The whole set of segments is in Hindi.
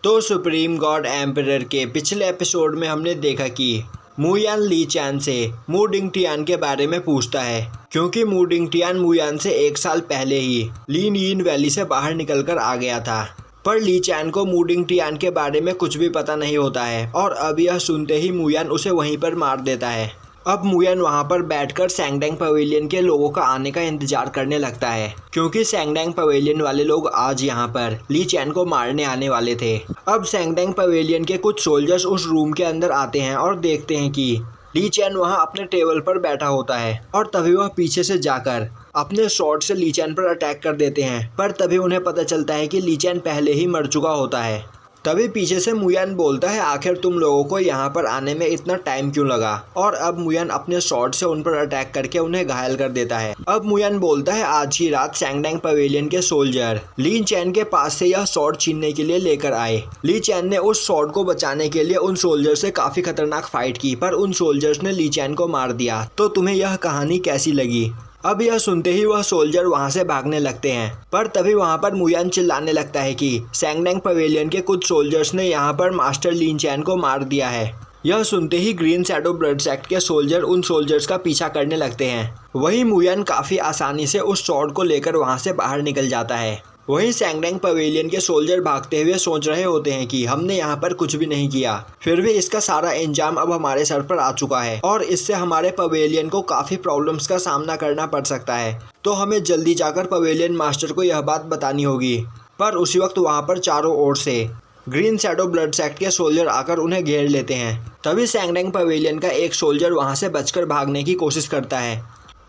तो सुप्रीम गॉड एम्परर के पिछले एपिसोड में हमने देखा कि मू यान ली चैन से मू डिंगटियान के बारे में पूछता है, क्योंकि मू डिंगटियान मू यान से 1 साल पहले ही लिन यिन वैली से बाहर निकलकर आ गया था। पर ली चैन को मू डिंगटियान के बारे में कुछ भी पता नहीं होता है और अब यह सुनते ही मू यान उसे वहीं पर मार देता है। अब मू यान वहाँ पर बैठकर सैंगडैंग पवेलियन के लोगों का आने का इंतजार करने लगता है, क्योंकि सैंगडैंग पवेलियन वाले लोग आज यहाँ पर ली चैन को मारने आने वाले थे। अब सैंगडैंग पवेलियन के कुछ सोल्जर्स उस रूम के अंदर आते हैं और देखते हैं कि ली चैन वहाँ अपने टेबल पर बैठा होता है और तभी वह पीछे से जाकर अपने शॉट से ली चैन पर अटैक कर देते हैं। पर तभी उन्हें पता चलता है कि ली चैन पहले ही मर चुका होता है। तभी पीछे से मू यान बोलता है, आखिर तुम लोगों को यहाँ पर आने में इतना टाइम क्यों लगा? और अब मू यान अपने शॉट से उन पर अटैक करके उन्हें घायल कर देता है। अब मू यान बोलता है, आज ही रात सैंगडैंग पवेलियन के सोल्जर ली चैन के पास से यह शॉट छीनने के लिए लेकर आए। ली चैन ने उस शॉट को बचाने के लिए उन सोल्जर से काफी खतरनाक फाइट की, पर उन सोल्जर्स ने ली चैन को मार दिया। तो तुम्हें यह कहानी कैसी लगी? अब यह सुनते ही वह सोल्जर वहां से भागने लगते हैं, पर तभी वहां पर मू यान चिल्लाने लगता है कि सैंगडैंग पवेलियन के कुछ सोल्जर्स ने यहां पर मास्टर ली चैन को मार दिया है। यह सुनते ही ग्रीन शैडो ब्लड सेक्ट के सोल्जर उन सोल्जर्स का पीछा करने लगते हैं। वहीं मू यान काफी आसानी से उस शॉट को लेकर वहां से बाहर निकल जाता है। वहीं सैंगडैंग पवेलियन के सोल्जर भागते हुए सोच रहे होते हैं कि हमने यहाँ पर कुछ भी नहीं किया, फिर भी इसका सारा इंजाम अब हमारे सर पर आ चुका है और इससे हमारे पवेलियन को काफ़ी प्रॉब्लम्स का सामना करना पड़ सकता है। तो हमें जल्दी जाकर पवेलियन मास्टर को यह बात बतानी होगी। पर उसी वक्त वहाँ पर चारों ओर से ग्रीन शैडो ब्लड सेक्ट के सोल्जर आकर उन्हें घेर लेते हैं। तभी सैंगडैंग पवेलियन का एक सोल्जर वहाँ से बचकर भागने की कोशिश करता है।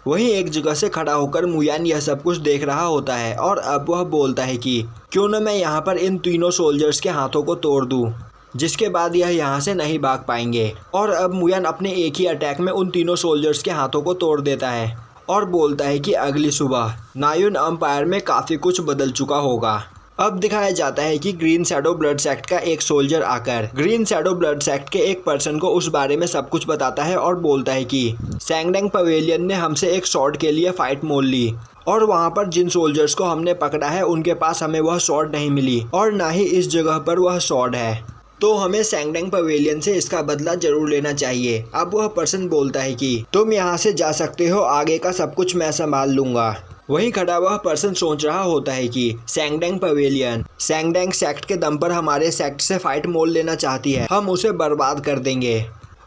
वहीं एक जगह से खड़ा होकर मू यान यह सब कुछ देख रहा होता है और अब वह बोलता है कि क्यों न मैं यहाँ पर इन तीनों सोल्जर्स के हाथों को तोड़ दूँ, जिसके बाद यह यहाँ से नहीं भाग पाएंगे। और अब मू यान अपने एक ही अटैक में उन तीनों सोल्जर्स के हाथों को तोड़ देता है और बोलता है कि अगली सुबह नायुन एम्पायर में काफ़ी कुछ बदल चुका होगा। अब दिखाया जाता है कि ग्रीन शैडो ब्लड सेक्ट का एक सोल्जर आकर ग्रीन शैडो ब्लड सेक्ट के एक पर्सन को उस बारे में सब कुछ बताता है और बोलता है कि सैंगडैंग पवेलियन ने हमसे एक शॉट के लिए फाइट मोल ली और वहाँ पर जिन सोल्जर्स को हमने पकड़ा है उनके पास हमें वह शॉट नहीं मिली और ना ही इस जगह पर वह शॉट है। तो हमें सैंगडैंग पवेलियन से इसका बदला जरूर लेना चाहिए। अब वह पर्सन बोलता है कि तुम यहाँ से जा सकते हो, आगे का सब कुछ मैं संभाल लूँगा। वहीं खड़ा वह पर्सन सोच रहा होता है कि सैंगडैंग पवेलियन सैंगडैंग सेक्ट के दम पर हमारे सेक्ट से फाइट मोल लेना चाहती है, हम उसे बर्बाद कर देंगे।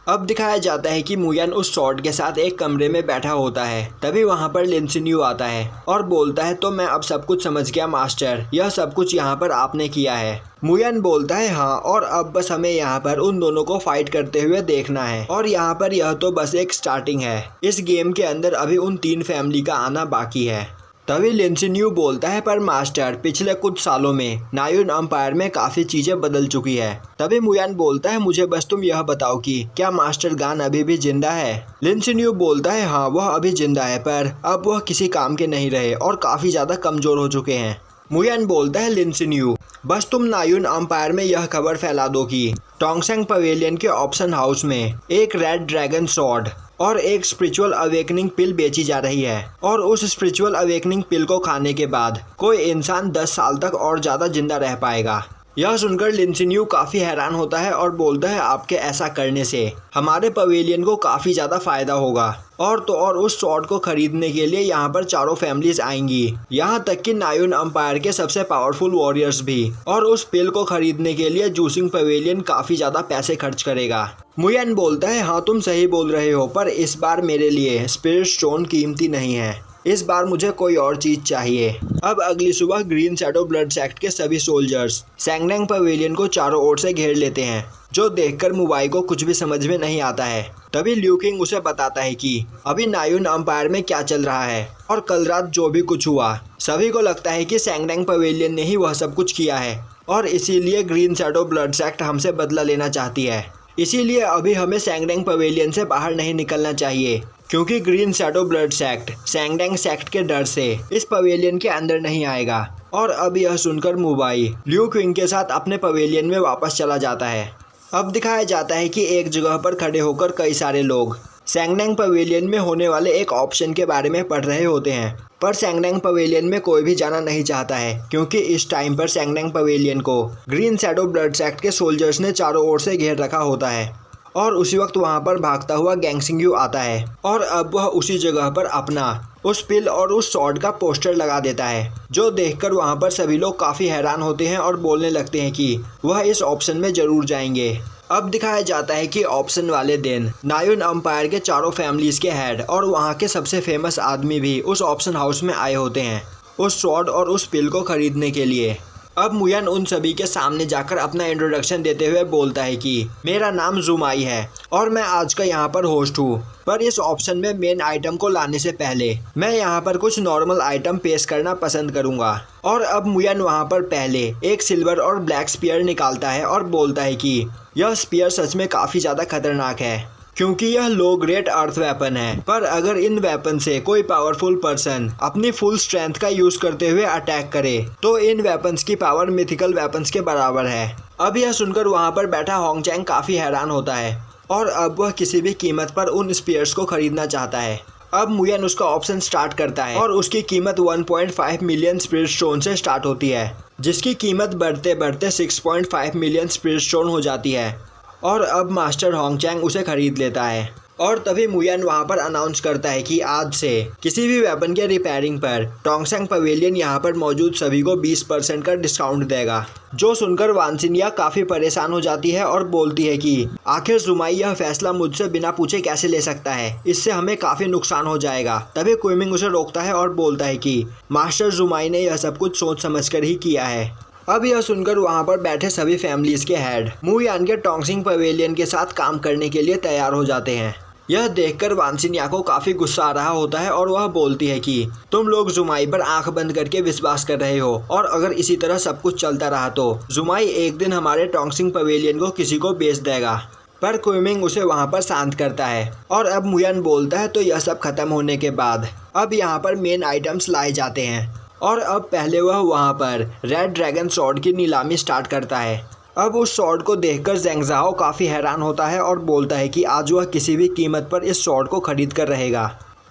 अब दिखाया जाता है कि मू यान उस शॉट के साथ एक कमरे में बैठा होता है। तभी वहां पर लिन सिन्यू आता है और बोलता है, तो मैं अब सब कुछ समझ गया मास्टर, यह सब कुछ यहाँ पर आपने किया है। मू यान बोलता है, हाँ, और अब बस हमें यहाँ पर उन दोनों को फाइट करते हुए देखना है और यहाँ पर यह तो बस एक स्टार्टिंग है। इस गेम के अंदर अभी उन 3 फैमिली का आना बाकी है। तभी लिन सिन्यू बोलता है, पर मास्टर, पिछले कुछ सालों में नायुन एम्पायर में काफ़ी चीज़ें बदल चुकी है। तभी मू यान बोलता है, मुझे बस तुम यह बताओ कि क्या मास्टर गान अभी भी जिंदा है? लिन सिन्यू बोलता है, हाँ, वह अभी जिंदा है, पर अब वह किसी काम के नहीं रहे और काफ़ी ज़्यादा कमज़ोर हो चुके हैं। मू यान बोलता है, लिन सिन्यू, बस तुम नायुन एम्पायर में यह खबर फैला दो कि टोंगसेंग पवेलियन के ऑप्शन हाउस में एक रेड ड्रैगन सॉर्ड और एक स्पिरिचुअल अवेकनिंग पिल बेची जा रही है और उस स्पिरिचुअल अवेकनिंग पिल को खाने के बाद कोई इंसान 10 साल तक और ज़्यादा जिंदा रह पाएगा। यह सुनकर लिन सिन्यू काफ़ी हैरान होता है और बोलता है, आपके ऐसा करने से हमारे पवेलियन को काफ़ी ज़्यादा फ़ायदा होगा और तो और उस शॉट को खरीदने के लिए यहाँ पर चारों फैमिलीज आएंगी, यहाँ तक कि नायुन एम्पायर के सबसे पावरफुल वॉरियर्स भी। और उस पिल को खरीदने के लिए जूसिंग पवेलियन काफ़ी ज़्यादा पैसे खर्च करेगा। मू यान बोलता है, हाँ, तुम सही बोल रहे हो, पर इस बार मेरे लिए स्पिरिट स्टोन कीमती नहीं है, इस बार मुझे कोई और चीज चाहिए। अब अगली सुबह ग्रीन शैडो ब्लड सेक्ट के सभी सोल्जर्स सैंगडैंग पवेलियन को चारों ओर से घेर लेते हैं, जो देखकर मुवाई को कुछ भी समझ में नहीं आता है। तभी ल्यू किंग उसे बताता है कि अभी नायुन एम्पायर में क्या चल रहा है और कल रात जो भी कुछ हुआ, सभी को लगता है कि सैंगडैंग पवेलियन ने ही वह सब कुछ किया है और इसीलिए ग्रीन शैडो ब्लड सेक्ट हमसे बदला लेना चाहती है। इसीलिए अभी हमें सैंगडैंग पवेलियन से बाहर नहीं निकलना चाहिए, क्योंकि ग्रीन शैडो ब्लड सेक्ट सैंगडैंग सेक्ट के डर से इस पवेलियन के अंदर नहीं आएगा। और अब यह सुनकर मुवाई ल्यू किंग के साथ अपने पवेलियन में वापस चला जाता है। अब दिखाया जाता है कि एक जगह पर खड़े होकर कई सारे लोग सैंगडैंग पवेलियन में होने वाले एक ऑप्शन के बारे में पढ़ रहे होते हैं। पर सैंगडैंग पवेलियन में कोई भी जाना नहीं चाहता है क्योंकि इस टाइम पर सैंगडैंग पवेलियन को ग्रीन शैडो ब्लड सेक्ट के सोल्जर्स ने चारों ओर से घेर रखा होता है और उसी वक्त वहां पर भागता हुआ गैंग सिंग्यू आता है और अब वह उसी जगह पर अपना उस पिल और उस सॉर्ड का पोस्टर लगा देता है, जो देखकर वहां पर सभी लोग काफ़ी हैरान होते हैं और बोलने लगते हैं कि वह इस ऑप्शन में ज़रूर जाएंगे। अब दिखाया जाता है कि ऑप्शन वाले दिन नायुन एम्पायर के चारों फैमिलीज़ के हेड और वहां के सबसे फेमस आदमी भी उस ऑप्शन हाउस में आए होते हैं उस सॉर्ड और उस पिल को खरीदने के लिए। अब मुयान उन सभी के सामने जाकर अपना इंट्रोडक्शन देते हुए बोलता है कि मेरा नाम जुमाई है और मैं आज का यहाँ पर होस्ट हूँ, पर इस ऑप्शन में मेन आइटम को लाने से पहले मैं यहाँ पर कुछ नॉर्मल आइटम पेश करना पसंद करूँगा। और अब मुयान वहाँ पर पहले एक सिल्वर और ब्लैक स्पीयर निकालता है और बोलता है कि यह स्पीयर सच में काफ़ी ज़्यादा खतरनाक है क्योंकि यह लो ग्रेड अर्थ वेपन है, पर अगर इन वेपन से कोई पावरफुल पर्सन अपनी फुल स्ट्रेंथ का यूज करते हुए अटैक करे तो इन वेपन्स की पावर मिथिकल वेपन्स के बराबर है। अब यह सुनकर वहां पर बैठा होंगचैंग काफी हैरान होता है और अब वह किसी भी कीमत पर उन स्पीयर्स को खरीदना चाहता है। अब मुयान उसका ऑप्शन स्टार्ट करता है और उसकी कीमत 1.5 मिलियन स्पिरिट स्टोन से स्टार्ट होती है, जिसकी कीमत बढ़ते बढ़ते 6.5 मिलियन स्पिरिट स्टोन हो जाती है और अब मास्टर होंगचैंग उसे खरीद लेता है। और तभी मुयान वहां पर अनाउंस करता है कि आज से किसी भी वेपन के रिपेयरिंग पर टोंगसेंग पवेलियन यहां पर मौजूद सभी को 20% का डिस्काउंट देगा। जो सुनकर वानसिनिया काफ़ी परेशान हो जाती है और बोलती है कि आखिर जुमाई यह फैसला मुझसे बिना पूछे कैसे ले सकता है, इससे हमें काफ़ी नुकसान हो जाएगा। तभी क्विमिंग उसे रोकता है और बोलता है कि मास्टर जुमाई ने यह सब कुछ सोच समझ कर ही किया है। अब यह सुनकर वहां पर बैठे सभी फैमिलीज के हेड मुयान के टोंगसिंग पवेलियन के साथ काम करने के लिए तैयार हो जाते हैं। यह देखकर वानसिनिया को काफ़ी गुस्सा आ रहा होता है और वह बोलती है कि तुम लोग जुमाई पर आंख बंद करके विश्वास कर रहे हो और अगर इसी तरह सब कुछ चलता रहा तो जुमाई एक दिन हमारे टोंगसिंग पवेलियन को किसी को बेच देगा। पर क्विमिंग उसे वहां पर शांत करता है और अब मुयान बोलता है तो यह सब खत्म होने के बाद अब यहाँ पर मेन आइटम्स लाए जाते हैं और अब पहले वह वहां पर रेड ड्रैगन सॉर्ड की नीलामी स्टार्ट करता है। अब उस सॉर्ड को देखकर ज़ेंग ज़हाओ काफ़ी हैरान होता है और बोलता है कि आज वह किसी भी कीमत पर इस सॉर्ड को खरीद कर रहेगा।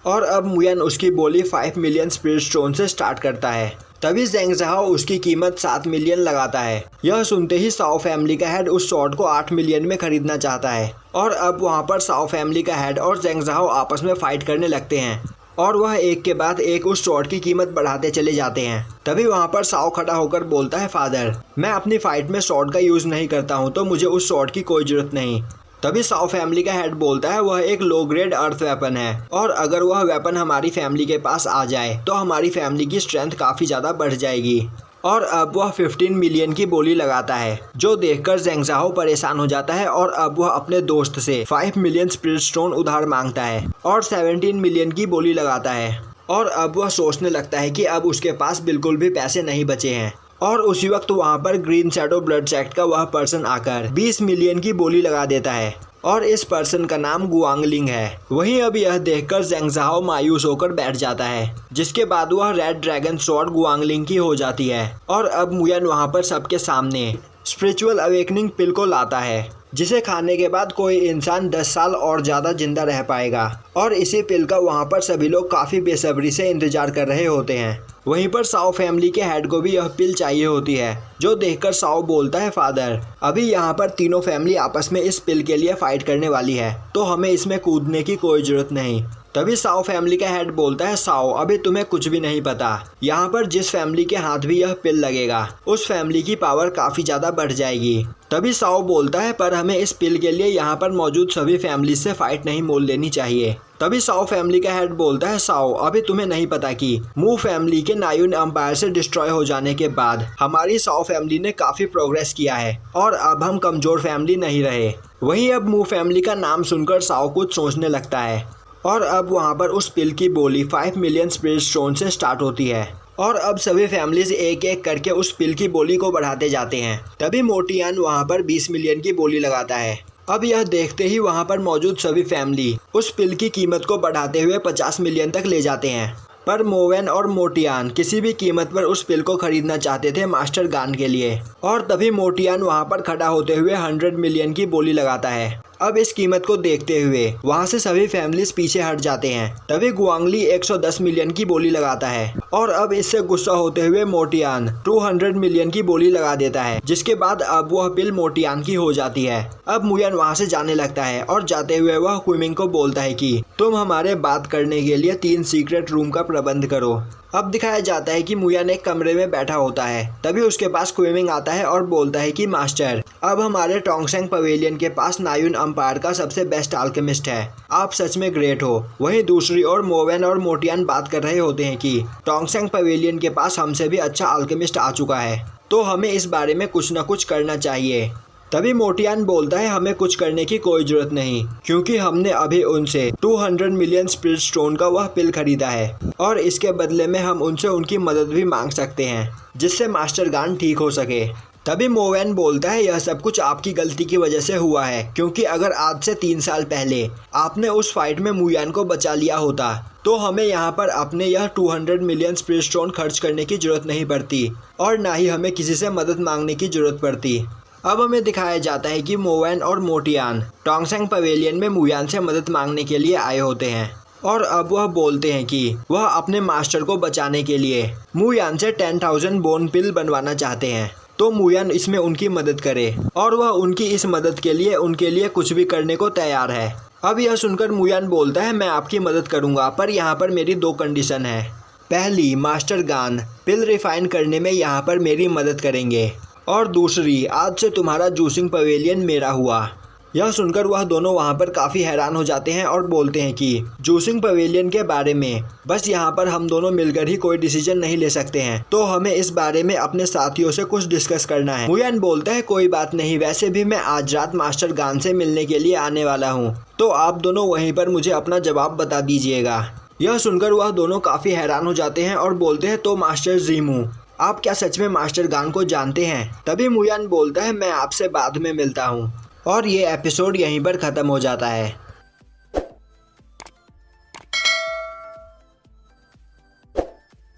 और अब मुयान उसकी बोली 5 मिलियन स्पिरिट स्टोन से स्टार्ट करता है। तभी ज़ेंग ज़हाओ उसकी कीमत 7 मिलियन लगाता है। यह सुनते ही साओ फैमिली का हेड उस सॉर्ड को 8 मिलियन में खरीदना चाहता है और अब वहाँ पर साओ फैमिली का हेड और ज़ेंग ज़हाओ आपस में फाइट करने लगते हैं और वह एक के बाद एक उस सॉर्ड की कीमत बढ़ाते चले जाते हैं। तभी वहां पर साओ खड़ा होकर बोलता है फादर, मैं अपनी फाइट में सॉर्ड का यूज़ नहीं करता हूं तो मुझे उस सॉर्ड की कोई ज़रूरत नहीं। तभी साओ फैमिली का हेड बोलता है वह एक लो ग्रेड अर्थ वेपन है और अगर वह वेपन हमारी फैमिली के पास आ जाए तो हमारी फैमिली की स्ट्रेंथ काफ़ी ज़्यादा बढ़ जाएगी। और अब वह 15 मिलियन की बोली लगाता है, जो देखकर ज़ेंग ज़हाओ परेशान हो जाता है और अब वह अपने दोस्त से 5 मिलियन स्पिरिट स्टोन उधार मांगता है और 17 मिलियन की बोली लगाता है। और अब वह सोचने लगता है कि अब उसके पास बिल्कुल भी पैसे नहीं बचे हैं और उसी वक्त वहाँ पर ग्रीन शैडो ब्लड सेक्ट का वह पर्सन आकर 20 मिलियन की बोली लगा देता है और इस पर्सन का नाम गुआंगलिंग है। वहीं अब यह देखकर ज़ेंग ज़हाओ मायूस होकर बैठ जाता है, जिसके बाद वह रेड ड्रैगन सॉर्ड गुआंगलिंग की हो जाती है। और अब मुयान वहां पर सबके सामने स्पिरिचुअल अवेकनिंग पिल को लाता है, जिसे खाने के बाद कोई इंसान 10 साल और ज़्यादा जिंदा रह पाएगा। और इसी पिल का वहां पर सभी लोग काफ़ी बेसब्री से इंतजार कर रहे होते हैं। वहीं पर साओ फैमिली के हेड को भी यह पिल चाहिए होती है, जो देखकर साओ बोलता है फादर, अभी यहाँ पर तीनों फैमिली आपस में इस पिल के लिए फाइट करने वाली है तो हमें इसमें कूदने की कोई ज़रूरत नहीं। तभी साओ फैमिली का हेड बोलता है साओ, अभी तुम्हें कुछ भी नहीं पता, यहाँ पर जिस फैमिली के हाथ भी यह पिल लगेगा उस फैमिली की पावर काफ़ी ज़्यादा बढ़ जाएगी। तभी साओ बोलता है पर हमें इस पिल के लिए यहाँ पर मौजूद सभी फैमिली से फाइट नहीं मोल लेनी चाहिए। तभी साओ फैमिली का हेड बोलता है साओ, अभी तुम्हें नहीं पता कि मू फैमिली के नायुन एम्पायर से डिस्ट्रॉय हो जाने के बाद हमारी साओ फैमिली ने काफ़ी प्रोग्रेस किया है और अब हम कमज़ोर फैमिली नहीं रहे। वहीं अब मू फैमिली का नाम सुनकर साओ कुछ सोचने लगता है और अब वहाँ पर उस पिल की बोली 5 मिलियन स्पिरिट स्टोन से स्टार्ट होती है और अब सभी फैमिलीज एक एक करके उस पिल की बोली को बढ़ाते जाते हैं। तभी मोटियान वहाँ पर 20 मिलियन की बोली लगाता है। अब यह देखते ही वहाँ पर मौजूद सभी फैमिली उस पिल की कीमत को बढ़ाते हुए 50 मिलियन तक ले जाते हैं। पर मोवेन और मोटियान किसी भी कीमत पर उस पिल को खरीदना चाहते थे मास्टर गान के लिए। और तभी मोटियान वहाँ पर खड़ा होते हुए 100 मिलियन की बोली लगाता है। अब इस कीमत को देखते हुए वहाँ से सभी फैमिलीज पीछे हट जाते हैं। तभी गुआंगली 110 मिलियन की बोली लगाता है और अब इससे गुस्सा होते हुए मोटियान 200 मिलियन की बोली लगा देता है, जिसके बाद अब वह पिल मोटियान की हो जाती है। अब मुयान वहाँ से जाने लगता है और जाते हुए वह क्विमिंग को बोलता है कि तुम हमारे बात करने के लिए 3 सीक्रेट रूम का प्रबंध करो। अब दिखाया जाता है कि मुयान एक कमरे में बैठा होता है। तभी उसके पास क्विमिंग आता है और बोलता है कि मास्टर, अब हमारे टोंगसेंग पवेलियन के पास नायुन अम्पायर का सबसे बेस्ट अल्केमिस्ट है। आप सच में ग्रेट हो। वहीं दूसरी ओर मोवेन और मोटियान बात कर रहे होते हैं कि टोंगसेंग पवेलियन के पास हमसे भी अच्छा अल्केमिस्ट आ चुका है, तो हमें इस बारे में कुछ न कुछ करना चाहिए। तभी मोटियान बोलता है हमें कुछ करने की कोई जरूरत नहीं, क्योंकि हमने अभी उनसे 200 मिलियन स्पिरिट स्टोन का वह पिल खरीदा है और इसके बदले में हम उनसे उनकी मदद भी मांग सकते हैं, जिससे मास्टर गान ठीक हो सके। तभी मोवेन बोलता है यह सब कुछ आपकी गलती की वजह से हुआ है, क्योंकि अगर आज से 3 साल पहले आपने उस फाइट में मुयान को बचा लिया होता तो हमें यहाँ पर अपने यह 200 मिलियन स्पिरिट स्टोन खर्च करने की जरूरत नहीं पड़ती और ना ही हमें किसी से मदद मांगने की जरूरत पड़ती। अब हमें दिखाया जाता है कि मोवेन और मोटियान टोंगसेंग पवेलियन में मुयान से मदद मांगने के लिए आए होते हैं और अब वह बोलते हैं कि वह अपने मास्टर को बचाने के लिए मुयान से 10,000 बोन पिल बनवाना चाहते हैं, तो मुयान इसमें उनकी मदद करे और वह उनकी इस मदद के लिए उनके लिए कुछ भी करने को तैयार है। अब यह सुनकर मुयान बोलता है मैं आपकी मदद करूँगा, पर यहाँ पर मेरी 2 कंडीशन है। पहली, मास्टर गान पिल रिफाइन करने में यहाँ पर मेरी मदद करेंगे, और दूसरी, आज से तुम्हारा जूसिंग पवेलियन मेरा हुआ। यह सुनकर वह दोनों वहाँ पर काफ़ी हैरान हो जाते हैं और बोलते हैं कि जूसिंग पवेलियन के बारे में बस यहाँ पर हम दोनों मिलकर ही कोई डिसीजन नहीं ले सकते हैं, तो हमें इस बारे में अपने साथियों से कुछ डिस्कस करना है। मुयान बोलता है कोई बात नहीं, वैसे भी मैं आज रात मास्टर गान से मिलने के लिए आने वाला हूँ, तो आप दोनों वहीं पर मुझे अपना जवाब बता दीजिएगा। यह सुनकर वह दोनों काफ़ी हैरान हो जाते हैं और बोलते हैं तो मास्टर जीमू, आप क्या सच में मास्टर गान को जानते हैं? तभी मुयान बोलता है मैं आपसे बाद में मिलता हूँ, और ये एपिसोड यहीं पर ख़त्म हो जाता है।